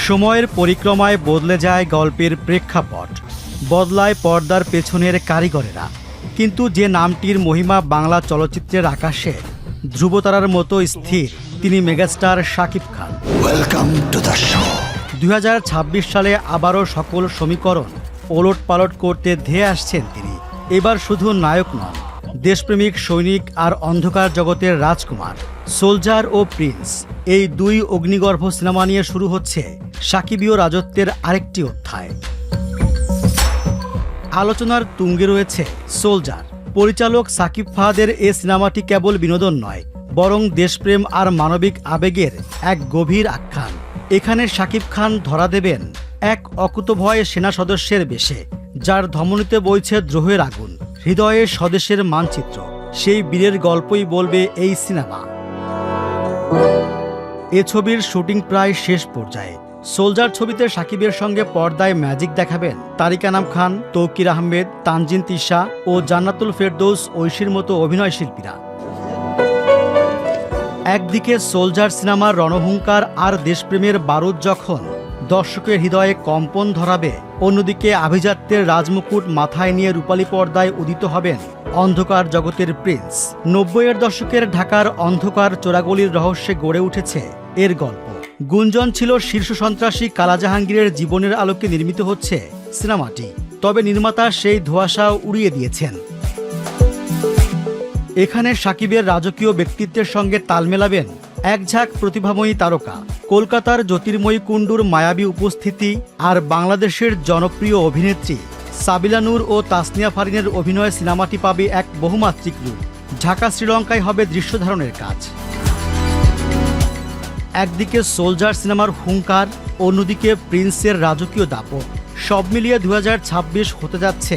সময়ের পরিক্রমায় বদলে যায় গল্পের প্রেক্ষাপট, বদলায় পর্দার পেছনের কারিগরেরা, কিন্তু যে নামটির মহিমা বাংলা চলচ্চিত্রের আকাশে ধ্রুবতারার মতো স্থির, তিনি megastar Shakib Khan. Welcome to the show. 2026 সালে আবারও সকল সমীকরণ ওলটপালট করতে ধেয়ে আসছেন তিনি। এবার শুধু নায়ক নন, দেশপ্রেমিক সৈনিক আর অন্ধকার জগতের রাজকুমার। সোলজার ও প্রিন্স, এই দুই অগ্নিগর্ভ সিনেমা নিয়ে শুরু হচ্ছে সাকিবীয় রাজত্বের আরেকটি অধ্যায়। আলোচনার তুঙ্গে রয়েছে সোলজার। পরিচালক সাকিব ফাহাদের এ সিনেমাটি কেবল বিনোদন নয়, বরং দেশপ্রেম আর মানবিক আবেগের এক গভীর আখ্যান। এখানে সাকিব খান ধরা দেবেন এক অকুতভয় সেনা সদস্যের বেশে, যার ধমনীতে বইছে দ্রোহের আগুন, হৃদয়ে স্বদেশের মানচিত্র। সেই বীরের গল্পই বলবে এই সিনেমা। এ ছবির শুটিং প্রায় শেষ পর্যায়ে। সোলজার ছবিতে সাকিবের সঙ্গে পর্দায় ম্যাজিক দেখাবেন তারিক আনাম খান, তৌকির আহমেদ, তানজিন তিশা ও জান্নাতুল ফেরদৌস ঐশীর মতো অভিনয় শিল্পীরা। একদিকে সোলজার সিনেমার রণহুঙ্কার আর দেশপ্রেমের বারুদ যখন দর্শকের হৃদয়ে কম্পন ধরাবে, অন্যদিকে আভিজাত্যের রাজমুকুট মাথায় নিয়ে রূপালী পর্দায় উদিত হবেন অন্ধকার জগতের প্রিন্স। 90-এর দশকের ঢাকার অন্ধকার চোরাগলির রহস্যে গড়ে উঠেছে এর গল্প। গুঞ্জন ছিল শীর্ষ সন্ত্রাসী কালাজাহাঙ্গীরের জীবনের আলোকে নির্মিত হচ্ছে সিনেমাটি, তবে নির্মাতা সেই ধোঁয়াশা উড়িয়ে দিয়েছেন। এখানে সাকিবের রাজকীয় ব্যক্তিত্বের সঙ্গে তাল মেলাবেন এক ঝাঁক প্রতিভাময়ী তারকা। কলকাতার জ্যোতির্ময়ী কুণ্ডুর মায়াবী উপস্থিতি আর বাংলাদেশের জনপ্রিয় অভিনেত্রী সাবিলা নূর ও তাসনিয়া ফারিনের অভিনয়ে সিনেমাটি পাবে এক বহুমাত্রিক রূপ। ঢাকা শ্রীলঙ্কায় হবে দৃশ্যধারণের কাজ। একদিকে সোলজার সিনেমার হুঙ্কার, অন্যদিকে প্রিন্সের রাজকীয় দাপট। সব মিলিয়ে 2026 হতে যাচ্ছে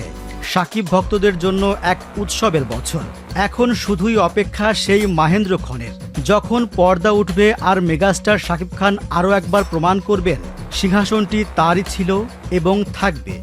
সাকিব ভক্তদের জন্য এক উৎসবের বছর। এখন শুধুই অপেক্ষা সেই মাহেন্দ্র ক্ষণের, যখন পর্দা উঠবে আর মেগাস্টার সাকিব খান আরও একবার প্রমাণ করবেন সিংহাসনটি তারই ছিল এবং থাকবে।